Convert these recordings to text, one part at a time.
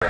Some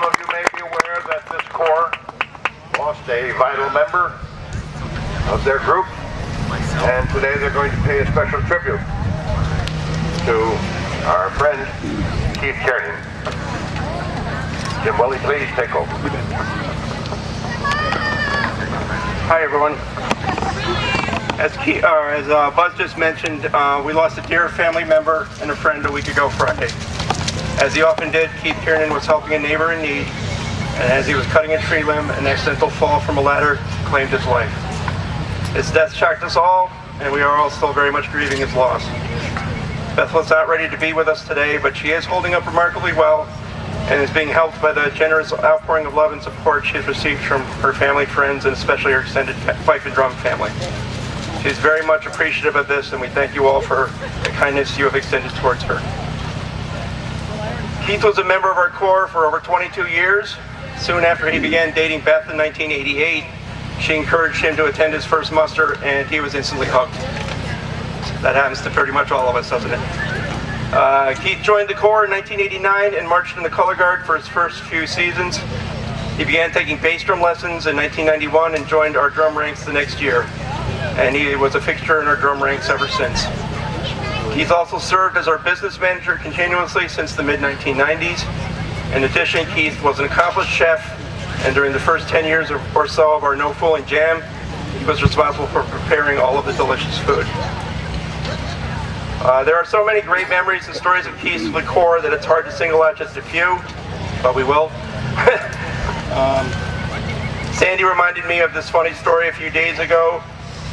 of you may be aware that this corps lost a vital member of their group, and today they're going to pay a special tribute to our friend Keith Kiernan. Jim Welly, please take over. Hi everyone. As Buzz just mentioned, we lost a dear family member and a friend a week ago Friday. As he often did, Keith Kiernan was helping a neighbor in need, and as he was cutting a tree limb, an accidental fall from a ladder claimed his life. His death shocked us all, and we are all still very much grieving his loss. Beth was not ready to be with us today, but she is holding up remarkably well and is being helped by the generous outpouring of love and support she has received from her family, friends, and especially her extended Fife and Drum family. She's very much appreciative of this, and we thank you all for the kindness you have extended towards her. Keith was a member of our corps for over 22 years. Soon after he began dating Beth in 1988, she encouraged him to attend his first muster, and he was instantly hooked. That happens to pretty much all of us, doesn't it? Keith joined the corps in 1989 and marched in the color guard for his first few seasons. He began taking bass drum lessons in 1991 and joined our drum ranks the next year. And he was a fixture in our drum ranks ever since. Keith also served as our business manager continuously since the mid-1990s. In addition, Keith was an accomplished chef, and during the first 10 years or so of our No Fooling Jam, he was responsible for preparing all of the delicious food. There are so many great memories and stories of Keith's with the corps that it's hard to single out just a few, but we will. Sandy reminded me of this funny story a few days ago.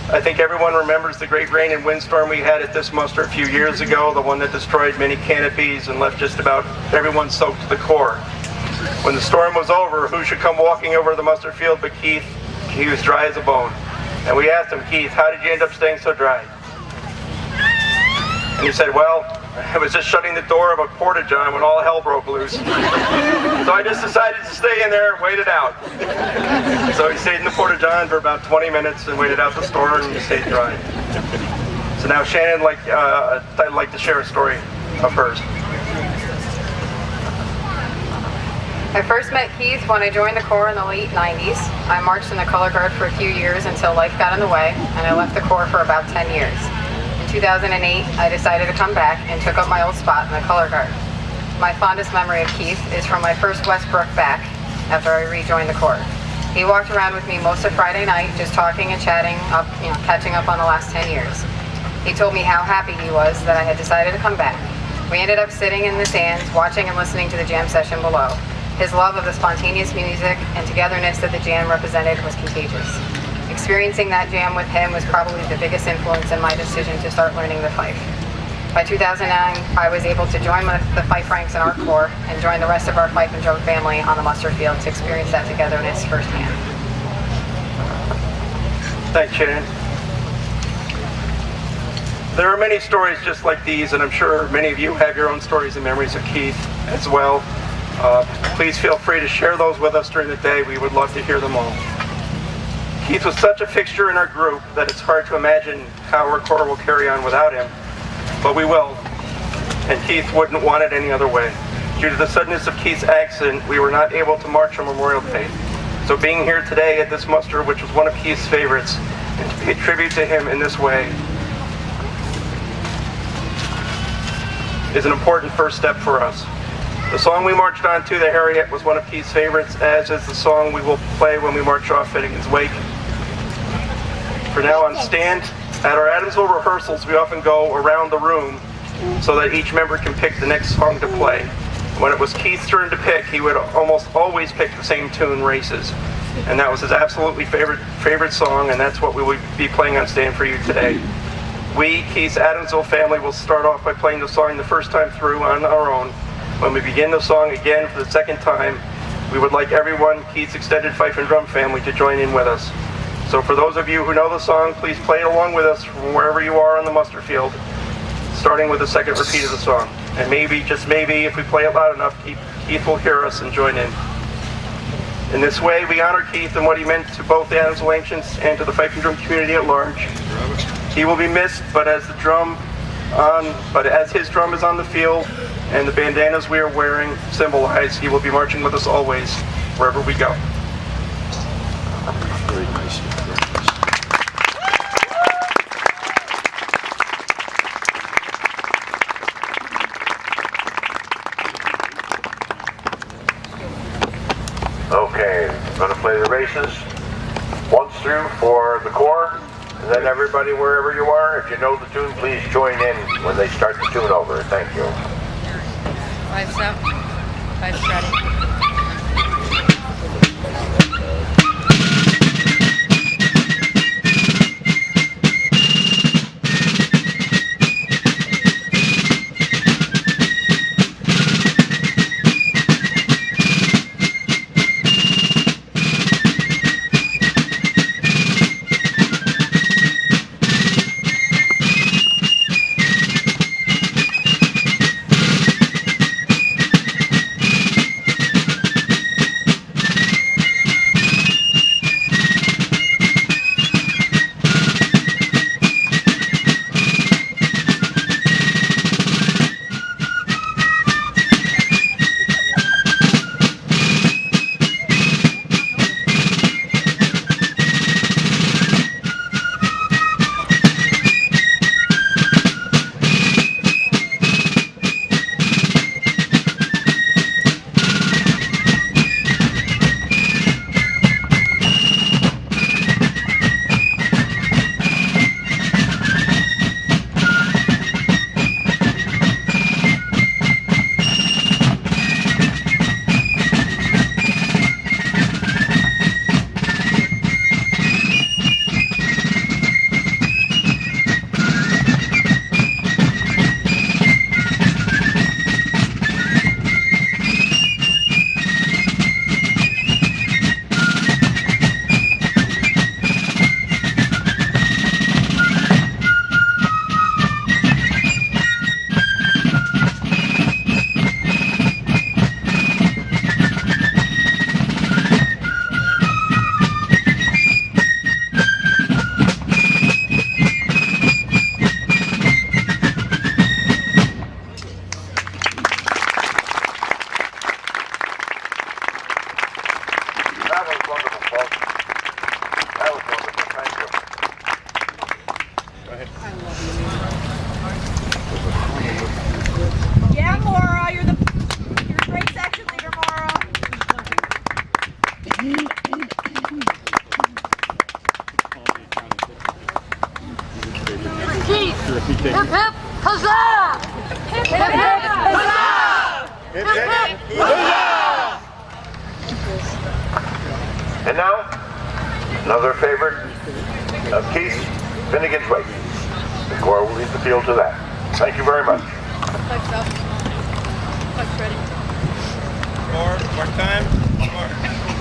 I think everyone remembers the great rain and windstorm we had at this muster a few years ago, the one that destroyed many canopies and left just about everyone soaked to the core. When the storm was over, who should come walking over the muster field but Keith? He was dry as a bone. And we asked him, Keith, how did you end up staying so dry? And he said, well, I was just shutting the door of a porta-john when all hell broke loose. So I just decided to stay in there and wait it out. So he stayed in the porta-john for about 20 minutes and waited out the storm and stayed dry. So now Shannon, I'd like to share a story of hers. I first met Keith when I joined the corps in the late 90s. I marched in the color guard for a few years until life got in the way, and I left the corps for about 10 years. In 2008, I decided to come back and took up my old spot in the color guard. My fondest memory of Keith is from my first Westbrook back after I rejoined the corps. He walked around with me most of Friday night, just talking and chatting up, catching up on the last 10 years. He told me how happy he was that I had decided to come back. We ended up sitting in the stands, watching and listening to the jam session below. His love of the spontaneous music and togetherness that the jam represented was contagious. Experiencing that jam with him was probably the biggest influence in my decision to start learning the fife. By 2009, I was able to join the fife ranks in our corps and join the rest of our fife and drum family on the muster field to experience that togetherness firsthand. Thanks, Shannon. There are many stories just like these, and I'm sure many of you have your own stories and memories of Keith as well. Please feel free to share those with us during the day. We would love to hear them all. Keith was such a fixture in our group that it's hard to imagine how our corps will carry on without him, but we will, and Keith wouldn't want it any other way. Due to the suddenness of Keith's accident, we were not able to march on Memorial Day. So being here today at this muster, which was one of Keith's favorites, and to pay tribute to him in this way is an important first step for us. The song we marched on to, the Harriet, was one of Keith's favorites, as is the song we will play when we march off Finnegan's Wake. For now on stand, At our Adamsville rehearsals, we often go around the room so that each member can pick the next song to play. When it was Keith's turn to pick, he would almost always pick the same tune, Races. And that was his absolutely favorite song, and that's what we will be playing on Stand For You today. We, Keith's Adamsville family, will start off by playing the song the first time through on our own. When we begin the song again for the second time, we would like everyone, Keith's extended fife and drum family, to join in with us. So for those of you who know the song, please play it along with us from wherever you are on the muster field, starting with the second repeat of the song. And maybe, just maybe, if we play it loud enough, Keith will hear us and join in. In this way, we honor Keith and what he meant to both the Adamsville Ancients and to the fife and drum community at large. He will be missed, but as his drum is on the field and the bandanas we are wearing symbolize, he will be marching with us always, wherever we go. Very nice. Okay, I'm going to play the Races once through for the corps, and then everybody wherever you are, if you know the tune, please join in when they start the tune over. Thank you. 5 step, 5 ready. Yeah, Maura, you're a great section leader, Maura. Keith, hip hip, huzzah! Hip hip, huzzah! Hip hip, huzzah! And now, another favorite of Keith, Finnegan's Wake. The corps will lead the field to that. Thank you very much. Flex up. Flex ready. More time. More.